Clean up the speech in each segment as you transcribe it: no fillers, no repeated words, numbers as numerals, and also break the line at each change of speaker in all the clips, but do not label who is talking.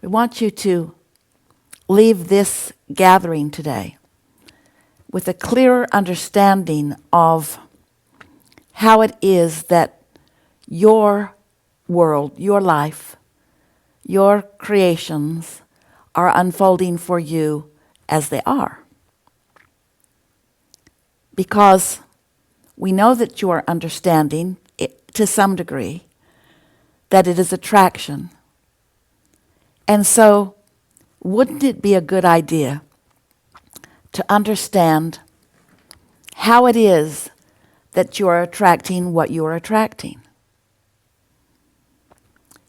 We want you to leave this gathering today with a clearer understanding of how it is that your world, your life, your creations are unfolding for you as they are. Because we know that you are understanding it to some degree, that it is attraction. And so, wouldn't it be a good idea to understand how it is that you are attracting what you are attracting?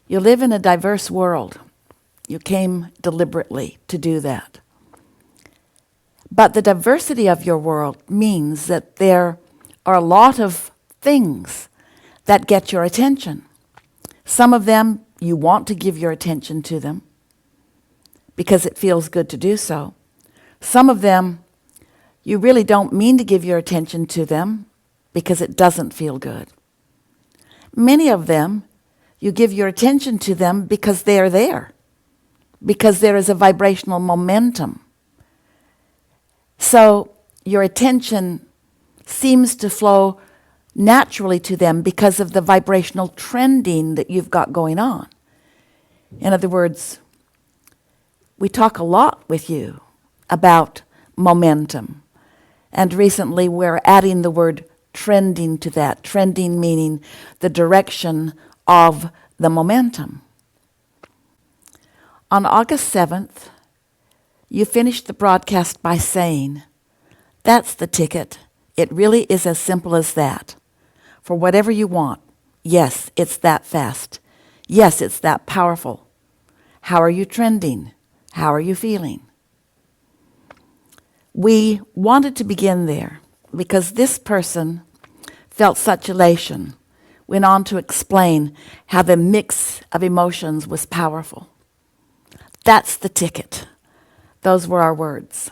You live in a diverse world. You came deliberately to do that. But the diversity of your world means that there are a lot of things that get your attention. Some of them you want to give your attention to them because it feels good to do so. Some of them you really don't mean to give your attention to them because it doesn't feel good. Many of them you give your attention to them because they are there, because there is a vibrational momentum. So your attention seems to flow naturally to them because of the vibrational trending that you've got going on. In other words, we talk a lot with you about momentum. And recently we're adding the word trending to that. Trending meaning the direction of the momentum. On August 7th, you finished the broadcast by saying, "That's the ticket. It really is as simple as that. For whatever you want, yes, it's that fast. Yes, it's that powerful. How are you trending? How are you feeling?" We wanted to begin there because this person felt such elation, went on to explain how the mix of emotions was powerful. That's the ticket. Those were our words.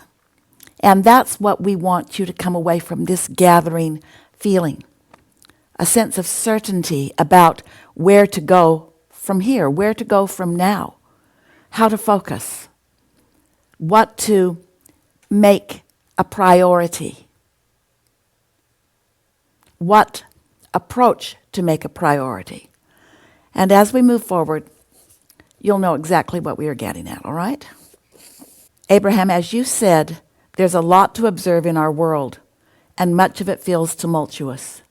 And that's what we want you to come away from this gathering feeling. A sense of certainty about where to go from here, where to go from now, how to focus, what to make a priority, what approach to make a priority. And as we move forward, you'll know exactly what we are getting at, all right? Abraham, as you said, there's a lot to observe in our world, and much of it feels tumultuous.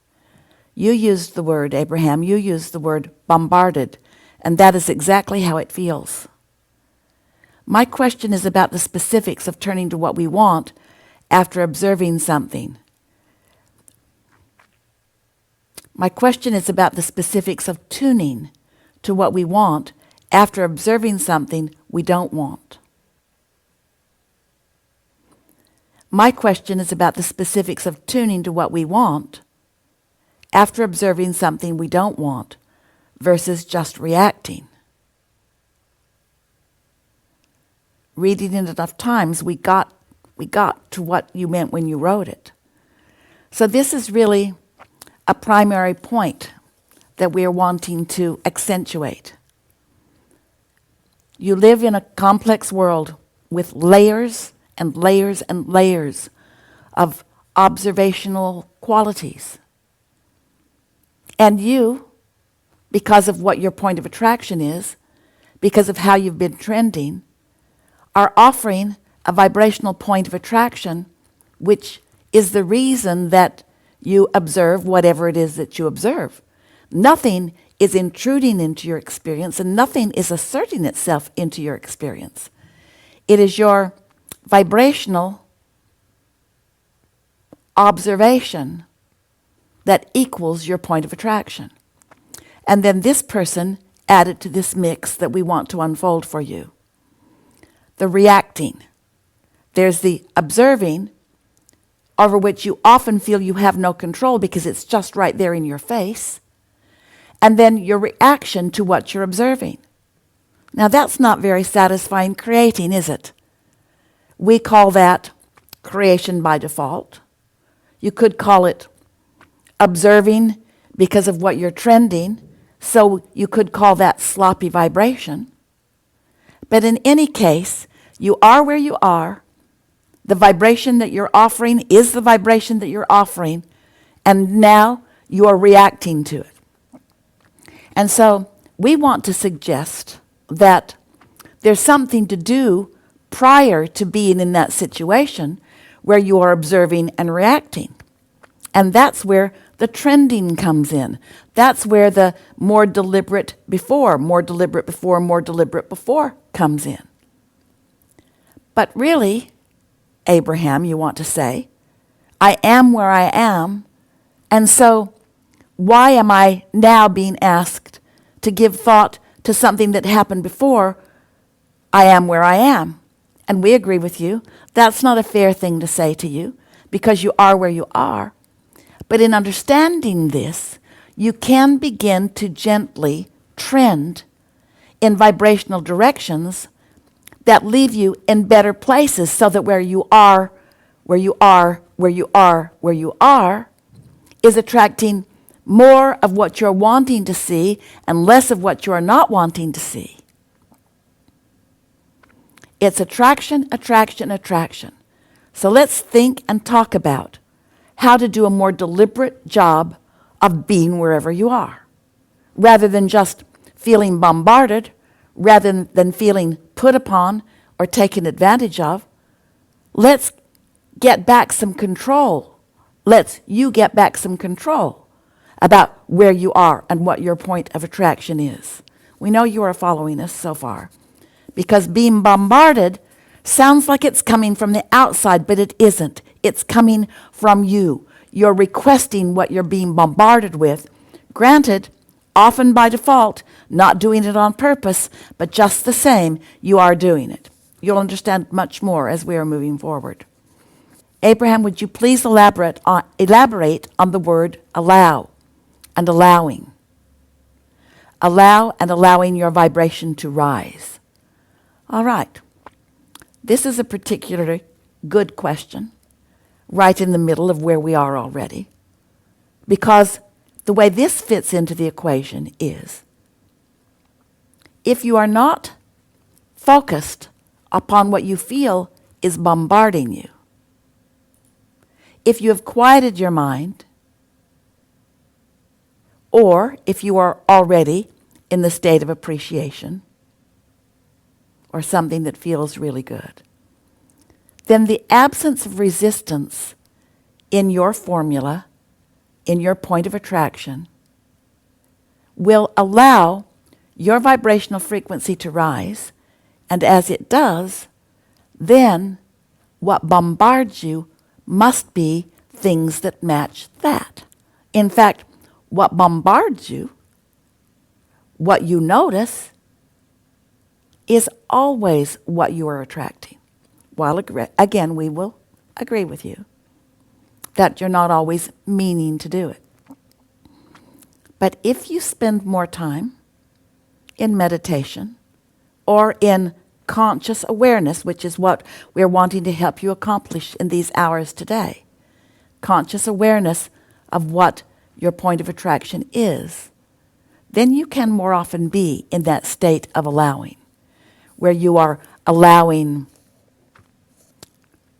You used the word, Abraham, you used the word bombarded, and that is exactly how it feels. My question is about the specifics of turning to what we want after observing something. My question is about the specifics of tuning to what we want after observing something we don't want. My question is about the specifics of tuning to what we want after observing something we don't want versus just reacting. Reading it enough times, we got to what you meant when you wrote it. So this is really a primary point that we are wanting to accentuate. You live in a complex world with layers and layers and layers of observational qualities. And you, because of what your point of attraction is, because of how you've been trending, are offering a vibrational point of attraction, which is the reason that you observe whatever it is that you observe. Nothing is intruding into your experience, and nothing is asserting itself into your experience. It is your vibrational observation that equals your point of attraction. And then this person added to this mix that we want to unfold for you. The reacting. There's the observing, over which you often feel you have no control because it's just right there in your face. And then your reaction to what you're observing. Now that's not very satisfying creating, is it? We call that creation by default. You could call it observing because of what you're trending, so you could call that sloppy vibration. But in any case, you are where you are. The vibration that you're offering is the vibration that you're offering, and now you are reacting to it. And so we want to suggest that there's something to do prior to being in that situation where you are observing and reacting. And that's where the trending comes in. That's where the more deliberate before, more deliberate before, more deliberate before comes in. But really, Abraham, you want to say, I am where I am, and so why am I now being asked to give thought to something that happened before I am where I am? And we agree with you. That's not a fair thing to say to you because you are where you are. But in understanding this, you can begin to gently trend in vibrational directions that leave you in better places so that where you are, where you are, where you are, where you are, is attracting more of what you're wanting to see and less of what you are not wanting to see. It's attraction, attraction, attraction. So let's think and talk about how to do a more deliberate job of being wherever you are, rather than just feeling bombarded, rather than feeling put upon or taken advantage of. Let's get back some control. You get back some control about where you are and what your point of attraction is. We know you are following us so far, because being bombarded sounds like it's coming from the outside, but it isn't. It's coming from you. You're requesting what you're being bombarded with. Granted, often by default, not doing it on purpose, but just the same, you are doing it. You'll understand much more as we are moving forward. Abraham, would you please elaborate on the word allow and allowing? Allow and allowing your vibration to rise. All right. This is a particularly good question, right in the middle of where we are already, because the way this fits into the equation is, if you are not focused upon what you feel is bombarding you, if you have quieted your mind, or if you are already in the state of appreciation, or something that feels really good, then the absence of resistance in your formula, in your point of attraction, will allow your vibrational frequency to rise, and as it does, then what bombards you must be things that match that. In fact, what bombards you, what you notice, is always what you are attracting. While again, we will agree with you that you're not always meaning to do it. But if you spend more time in meditation or in conscious awareness, which is what we're wanting to help you accomplish in these hours today, conscious awareness of what your point of attraction is, then you can more often be in that state of allowing, where you are allowing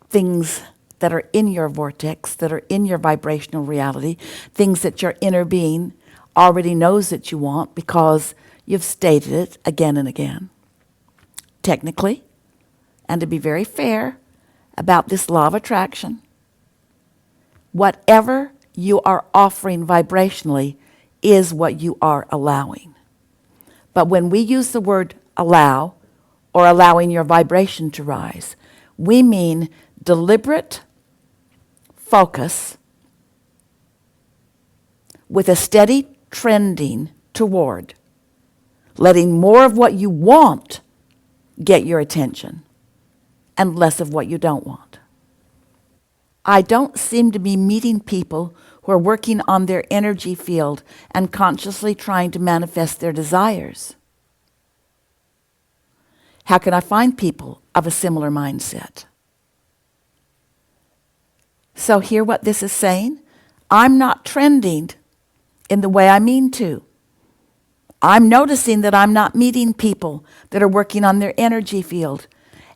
things that are in your vortex, that are in your vibrational reality, things that your inner being already knows that you want because you've stated it again and again. Technically, and to be very fair about this law of attraction, whatever you are offering vibrationally is what you are allowing. But when we use the word allow, or allowing your vibration to rise, we mean deliberate focus with a steady trending toward letting more of what you want get your attention and less of what you don't want. I don't seem to be meeting people who are working on their energy field and consciously trying to manifest their desires. How can I find people of a similar mindset? So hear what this is saying. I'm not trending in the way I mean to. I'm noticing that I'm not meeting people that are working on their energy field.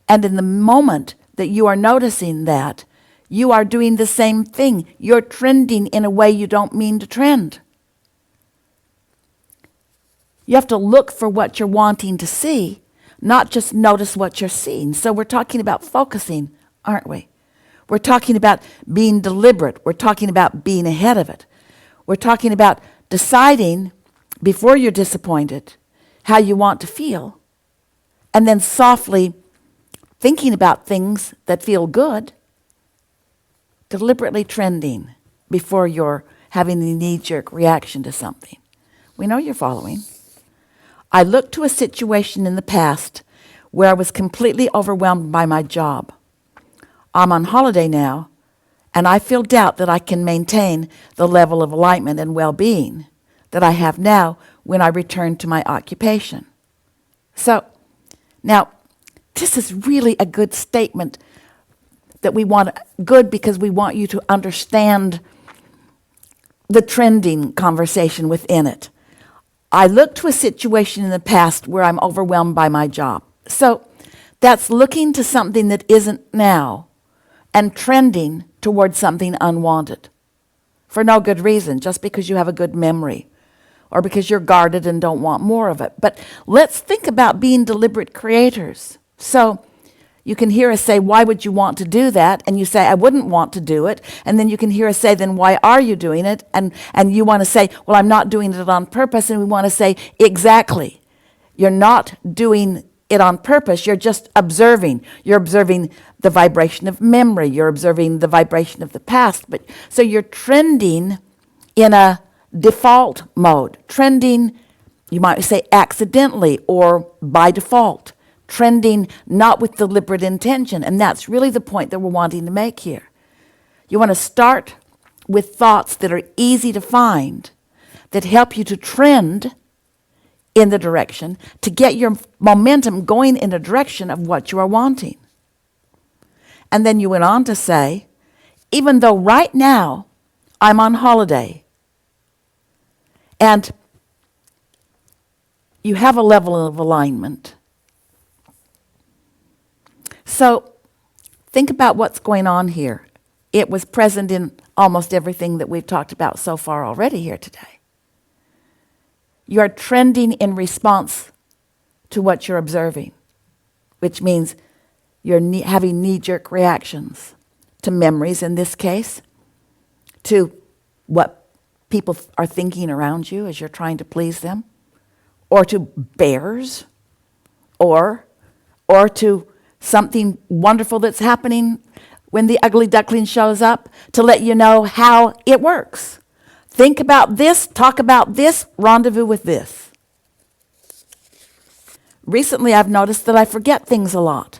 And in the moment that you are noticing that, you are doing the same thing. You're trending in a way you don't mean to trend. You have to look for what you're wanting to see, not just notice what you're seeing. So we're talking about focusing, aren't we? We're talking about being deliberate. We're talking about being ahead of it. We're talking about deciding before you're disappointed how you want to feel, and then softly thinking about things that feel good, deliberately trending before you're having a knee-jerk reaction to something. We know you're following. I looked to a situation in the past where I was completely overwhelmed by my job. I'm on holiday now, and I feel doubt that I can maintain the level of alignment and well-being that I have now when I return to my occupation. So, now, this is really a good statement that we want, good because we want you to understand the trending conversation within it. I look to a situation in the past where I'm overwhelmed by my job. So that's looking to something that isn't now and trending towards something unwanted for no good reason, just because you have a good memory or because you're guarded and don't want more of it. But let's think about being deliberate creators. So you can hear us say, why would you want to do that? And you say, I wouldn't want to do it. And then you can hear us say, then why are you doing it? And you want to say, well, I'm not doing it on purpose. And we want to say, exactly. You're not doing it on purpose. You're just observing. You're observing the vibration of memory. You're observing the vibration of the past. But so you're trending in a default mode. Trending, you might say accidentally or by default. Trending not with deliberate intention. And that's really the point that we're wanting to make here. You want to start with thoughts that are easy to find, that help you to trend in the direction, to get your momentum going in the direction of what you are wanting. And then you went on to say, even though right now I'm on holiday, and you have a level of alignment. So think about what's going on here. It was present in almost everything that we've talked about so far already here today. You are trending in response to what you're observing, which means you're having knee-jerk reactions to memories in this case, to what people are thinking around you as you're trying to please them, or to bears, or to something wonderful that's happening when the ugly duckling shows up, to let you know how it works. Think about this, talk about this, rendezvous with this. Recently, I've noticed that I forget things a lot.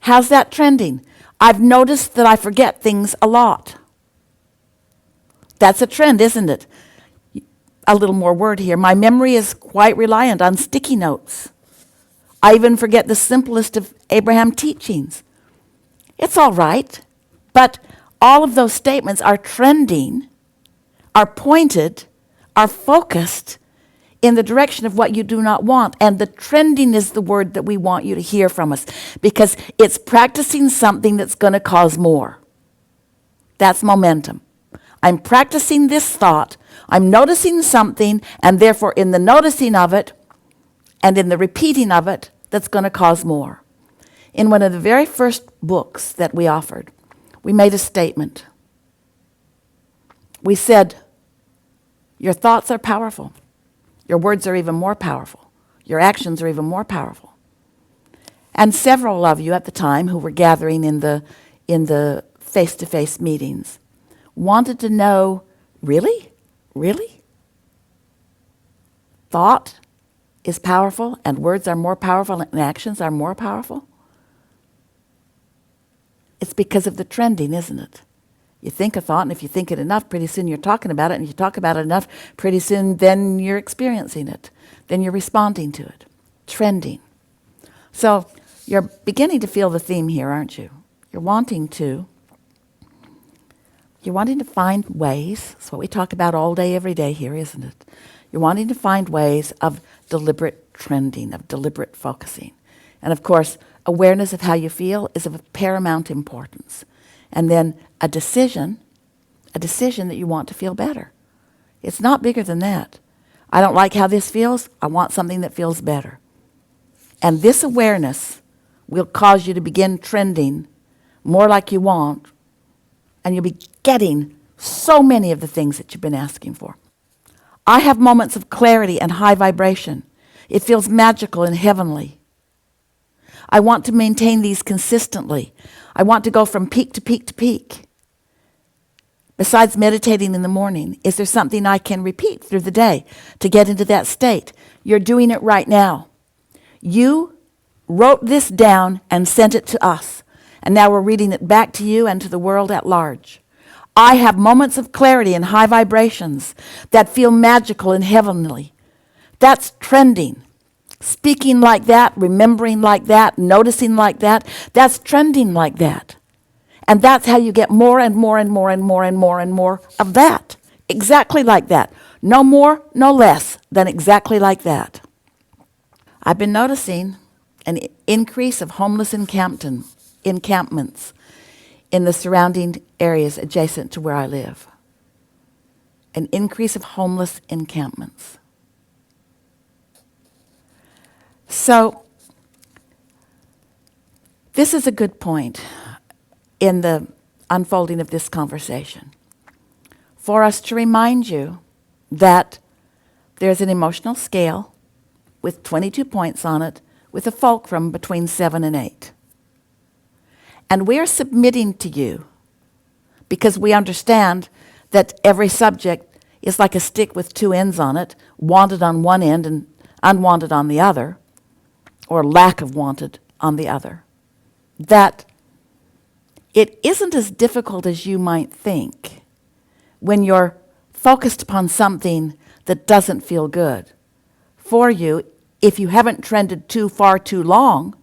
How's that trending? I've noticed that I forget things a lot. That's a trend, isn't it? A little more word here. My memory is quite reliant on sticky notes. I even forget the simplest of Abraham teachings. It's all right, but all of those statements are trending, are pointed, are focused in the direction of what you do not want. And the trending is the word that we want you to hear from us, because it's practicing something that's going to cause more. That's momentum. I'm practicing this thought. I'm noticing something, and therefore in the noticing of it and in the repeating of it, that's going to cause more. In one of the very first books that we offered, we made a statement. We said, your thoughts are powerful. Your words are even more powerful. Your actions are even more powerful. And several of you at the time who were gathering in the face-to-face meetings wanted to know, really? Really? Thought is powerful, and words are more powerful, and actions are more powerful? It's because of the trending, isn't it? You think a thought, and if you think it enough, pretty soon you're talking about it, and if you talk about it enough, pretty soon then you're experiencing it. Then you're responding to it. Trending. So you're beginning to feel the theme here, aren't you? You're wanting to find ways. That's what we talk about all day, every day here, isn't it? You're wanting to find ways of deliberate trending, of deliberate focusing. And of course, awareness of how you feel is of paramount importance. And then a decision that you want to feel better. It's not bigger than that. I don't like how this feels. I want something that feels better. And this awareness will cause you to begin trending more like you want, and you'll be getting so many of the things that you've been asking for. I have moments of clarity and high vibration. It feels magical and heavenly. I want to maintain these consistently. I want to go from peak to peak to peak. Besides meditating in the morning, is there something I can repeat through the day to get into that state? You're doing it right now. You wrote this down and sent it to us. And now we're reading it back to you and to the world at large. I have moments of clarity and high vibrations that feel magical and heavenly. That's trending. Speaking like that, remembering like that, noticing like that, that's trending like that. And that's how you get more and more and more and more and more and more of that. Exactly like that. No more, no less than exactly like that. I've been noticing an increase of homeless encampments in the surrounding areas adjacent to where I live. An increase of homeless encampments. So, this is a good point in the unfolding of this conversation, for us to remind you that there's an emotional scale with 22 points on it, with a fulcrum between 7 and 8. And we're submitting to you because we understand that every subject is like a stick with two ends on it, wanted on one end and unwanted on the other, or lack of wanted on the other. That it isn't as difficult as you might think when you're focused upon something that doesn't feel good. For you, if you haven't trended too far too long,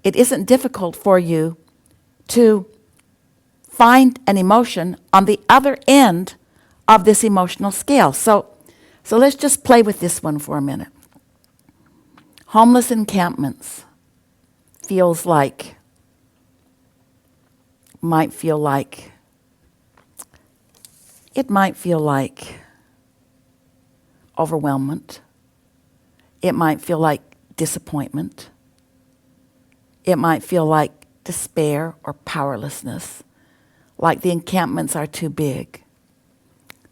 it isn't difficult for you to find an emotion on the other end of this emotional scale. So let's just play with this one for a minute. Homeless encampments might feel like overwhelmment. It might feel like disappointment. It might feel like despair or powerlessness, like the encampments are too big.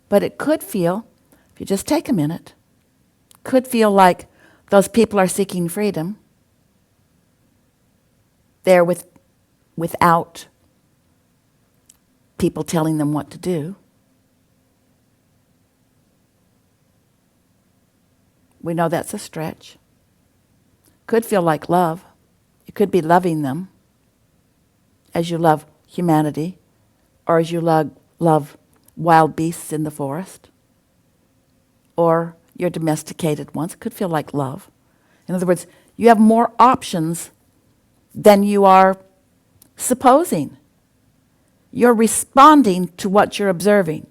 But it could feel, if you just take a minute, could feel like those people are seeking freedom. They're without people telling them what to do. We know that's a stretch. Could feel like love. You could be loving them as you love humanity, or as you love wild beasts in the forest, or your domesticated ones. It could feel like love. In other words, you have more options than you are supposing. You're responding to what you're observing.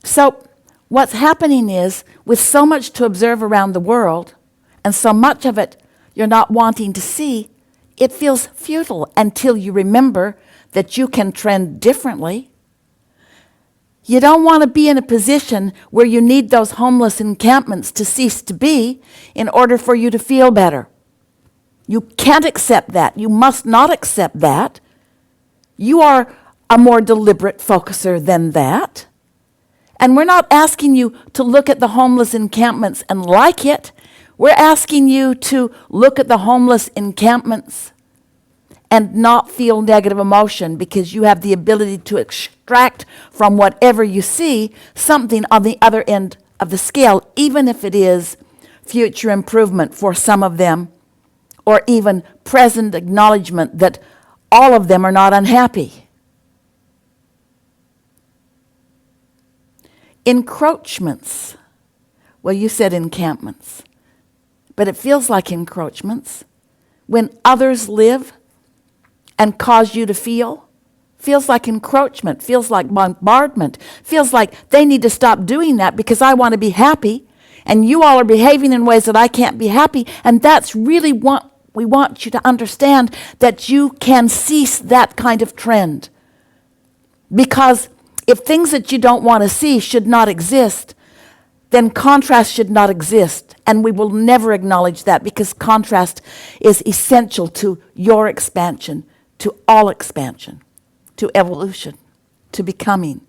So what's happening is, with so much to observe around the world, and so much of it you're not wanting to see, it feels futile until you remember that you can trend differently. You don't want to be in a position where you need those homeless encampments to cease to be in order for you to feel better. You can't accept that. You must not accept that. You are a more deliberate focuser than that. And we're not asking you to look at the homeless encampments and like it. We're asking you to look at the homeless encampments and not feel negative emotion, because you have the ability to extract from whatever you see something on the other end of the scale, even if it is future improvement for some of them, or even present acknowledgement that all of them are not unhappy. Encroachments. Well, you said encampments, but it feels like encroachments when others live and cause you to feel feels like encroachment, feels like bombardment, feels like they need to stop doing that because I want to be happy, and you all are behaving in ways that I can't be happy. And that's really what we want you to understand, that you can cease that kind of trend. Because if things that you don't want to see should not exist, then contrast should not exist. And we will never acknowledge that, because contrast is essential to your expansion, to all expansion, to evolution, to becoming,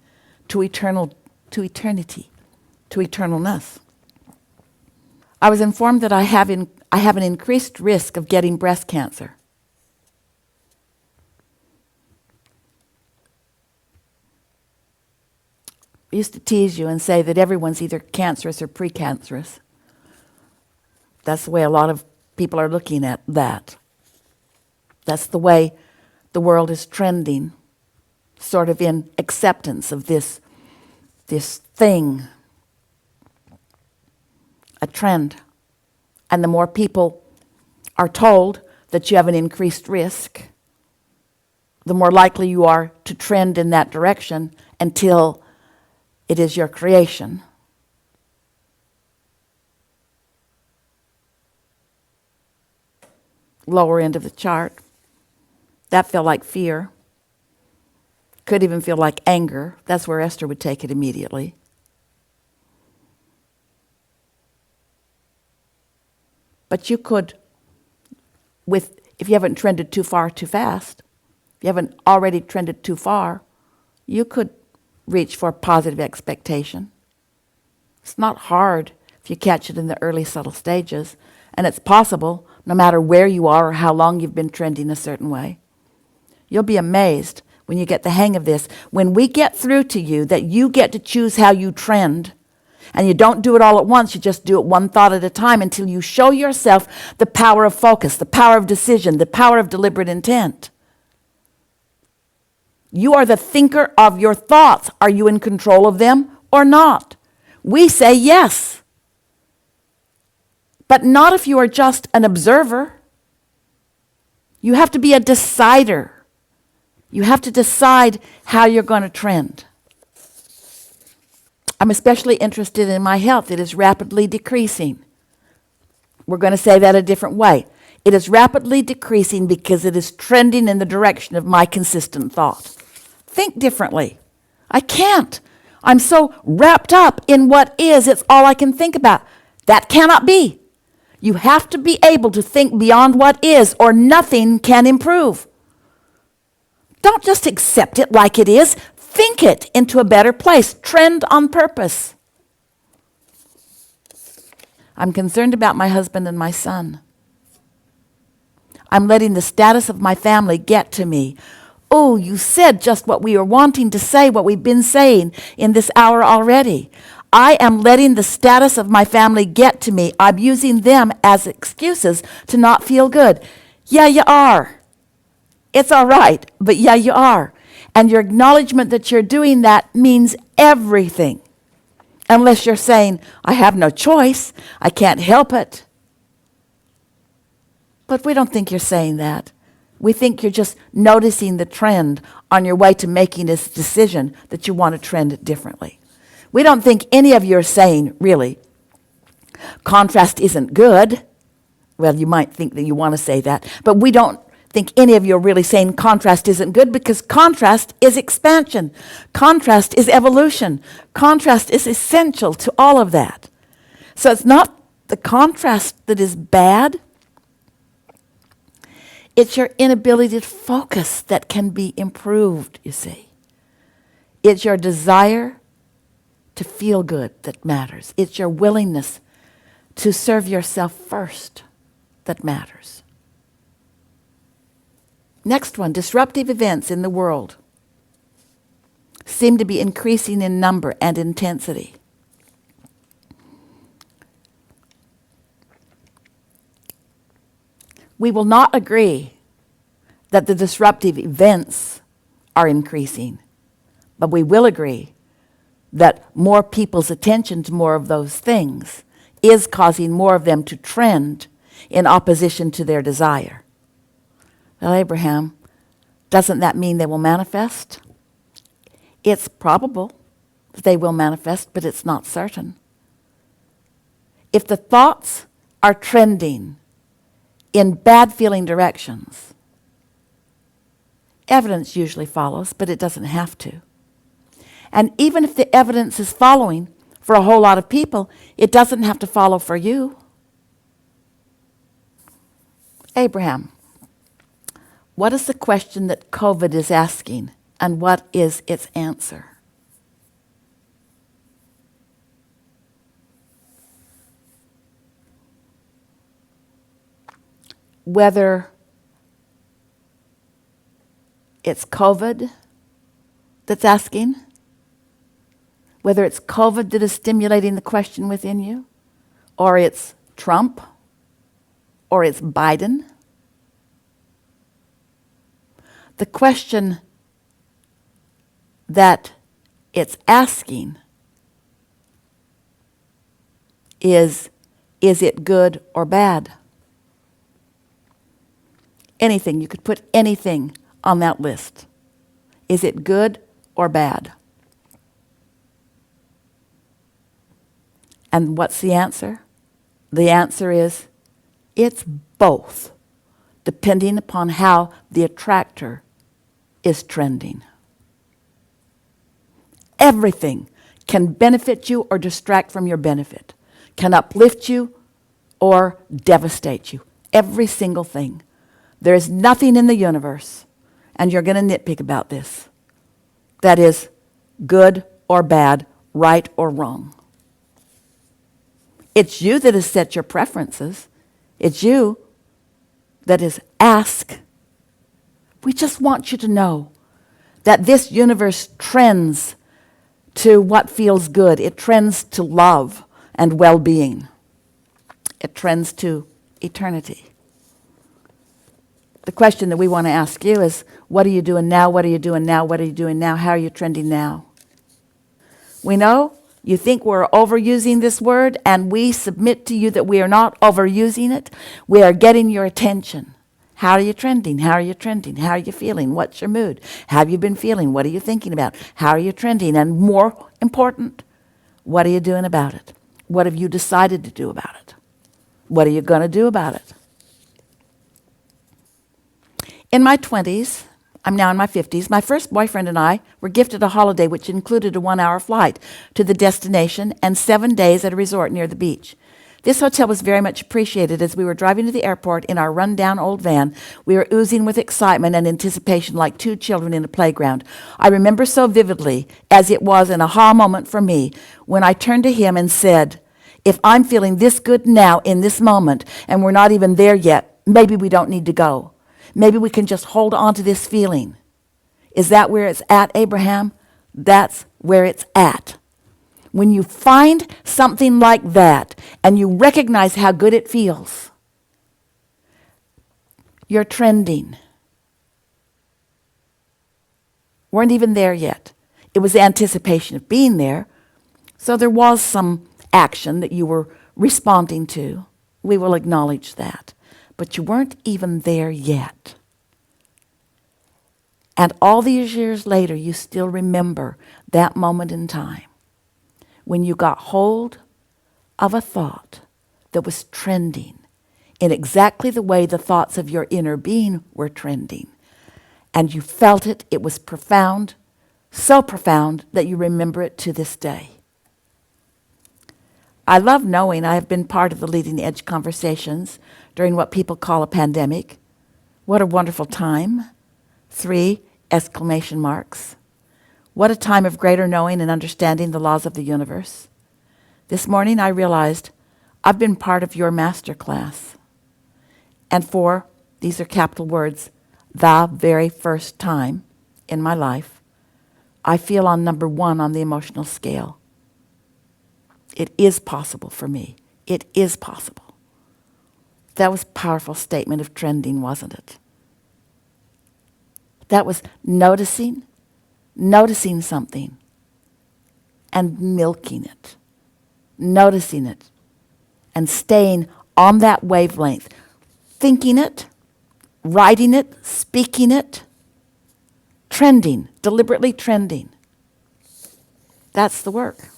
to eternity, to eternalness. I was informed that I have an increased risk of getting breast cancer. I used to tease you and say that everyone's either cancerous or precancerous. That's the way a lot of people are looking at that. That's the way the world is trending, sort of in acceptance of this thing, a trend. And the more people are told that you have an increased risk, the more likely you are to trend in that direction until it is your creation. Lower end of the chart. That felt like fear. Could even feel like anger. That's where Esther would take it immediately. But you could, if you haven't trended too far too fast, if you haven't already trended too far, you could reach for positive expectation. It's not hard if you catch it in the early subtle stages, and it's possible no matter where you are or how long you've been trending a certain way. You'll be amazed when you get the hang of this. When we get through to you that you get to choose how you trend, and you don't do it all at once, you just do it one thought at a time until you show yourself the power of focus, the power of decision, the power of deliberate intent. You are the thinker of your thoughts. Are you in control of them or not? We say yes. But not if you are just an observer. You have to be a decider. You have to decide how you're going to trend. I'm especially interested in my health. It is rapidly decreasing. We're going to say that a different way. It is rapidly decreasing because it is trending in the direction of my consistent thought. Think differently. I can't. I'm so wrapped up in what is, it's all I can think about. That cannot be. You have to be able to think beyond what is, or nothing can improve. Don't just accept it like it is. Think it into a better place. Trend on purpose. I'm concerned about my husband and my son. I'm letting the status of my family get to me. Oh, you said just what we were wanting to say, what we've been saying in this hour already. I am letting the status of my family get to me. I'm using them as excuses to not feel good. Yeah, you are. It's all right, but yeah, you are. And your acknowledgement that you're doing that means everything. Unless you're saying, I have no choice, I can't help it. But we don't think you're saying that. We think you're just noticing the trend on your way to making this decision that you want to trend differently. We don't think any of you are saying, really, contrast isn't good. Well, you might think that you want to say that, but we don't think any of you are really saying contrast isn't good, because contrast is expansion. Contrast is evolution. Contrast is essential to all of that. So it's not the contrast that is bad. It's your inability to focus that can be improved, you see. It's your desire to feel good that matters. It's your willingness to serve yourself first that matters. Next one, disruptive events in the world seem to be increasing in number and intensity. We will not agree that the disruptive events are increasing, but we will agree that more people's attention to more of those things is causing more of them to trend in opposition to their desire. Well, Abraham, Doesn't that mean they will manifest? It's probable that they will manifest, but it's not certain. If the thoughts are trending in bad feeling directions, evidence usually follows, but it doesn't have to. And even if the evidence is following for a whole lot of people, it doesn't have to follow for you. Abraham, what is the question that COVID is asking, and what is its answer? Whether it's COVID that's asking, whether it's COVID that is stimulating the question within you, or it's Trump, or it's Biden. The question that it's asking is it good or bad? Anything, you could put anything on that list. Is it good or bad? And what's the answer? The answer is, it's both, depending upon how the attractor is trending. Everything can benefit you or distract from your benefit, can uplift you or devastate you. Every single thing. There is nothing in the universe, and you're going to nitpick about this, that is good or bad, right or wrong. It's you that has set your preferences. It's you that is asked. We just want you to know that this universe trends to what feels good. It trends to love and well-being. It trends to eternity. The question that we want to ask you is, what are you doing now? What are you doing now? What are you doing now? How are you trending now? We know you think we're overusing this word, and we submit to you that we are not overusing it. We are getting your attention. How are you trending? How are you trending? How are you feeling? What's your mood? How have you been feeling? What are you thinking about? How are you trending? And more important, what are you doing about it? What have you decided to do about it? What are you going to do about it? In my 20s, I'm now in my 50s, my first boyfriend and I were gifted a holiday which included a 1-hour flight to the destination and 7 days at a resort near the beach. This hotel was very much appreciated. As we were driving to the airport in our run-down old van, we were oozing with excitement and anticipation like two children in a playground. I remember so vividly, as it was an aha moment for me, when I turned to him and said, if I'm feeling this good now in this moment and we're not even there yet, maybe we don't need to go. Maybe we can just hold on to this feeling. Is that where it's at, Abraham? That's where it's at. When you find something like that and you recognize how good it feels, you're trending. Weren't even there yet. It was the anticipation of being there. So there was some action that you were responding to. We will acknowledge that. But you weren't even there yet. And all these years later, you still remember that moment in time when you got hold of a thought that was trending in exactly the way the thoughts of your inner being were trending. And you felt it. It was profound, so profound that you remember it to this day. I love knowing I have been part of the leading edge conversations during what people call a pandemic. What a wonderful time. 3 exclamation marks. What a time of greater knowing and understanding the laws of the universe. This morning I realized I've been part of your master class. And for, these are capital words, the very first time in my life, I feel on number 1 on the emotional scale. It is possible for me. It is possible. That was a powerful statement of trending, wasn't it? That was noticing something and milking it, noticing it and staying on that wavelength, thinking it, writing it, speaking it, trending, deliberately trending. That's the work.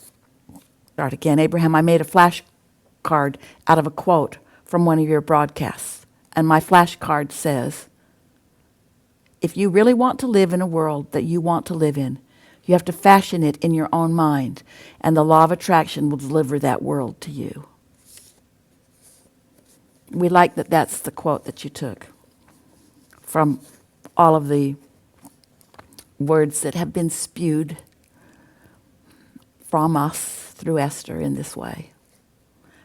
Start again. Abraham, I made a flashcard out of a quote from one of your broadcasts. And my flashcard says, if you really want to live in a world that you want to live in, you have to fashion it in your own mind, and the law of attraction will deliver that world to you. We like that that's the quote that you took from all of the words that have been spewed from us through Esther in this way.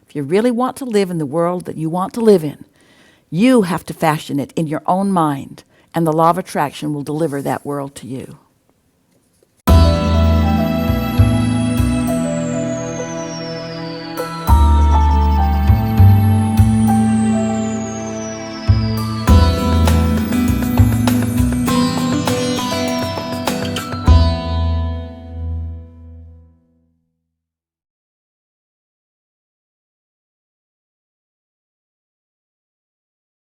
If you really want to live in the world that you want to live in, you have to fashion it in your own mind, and the law of attraction will deliver that world to you.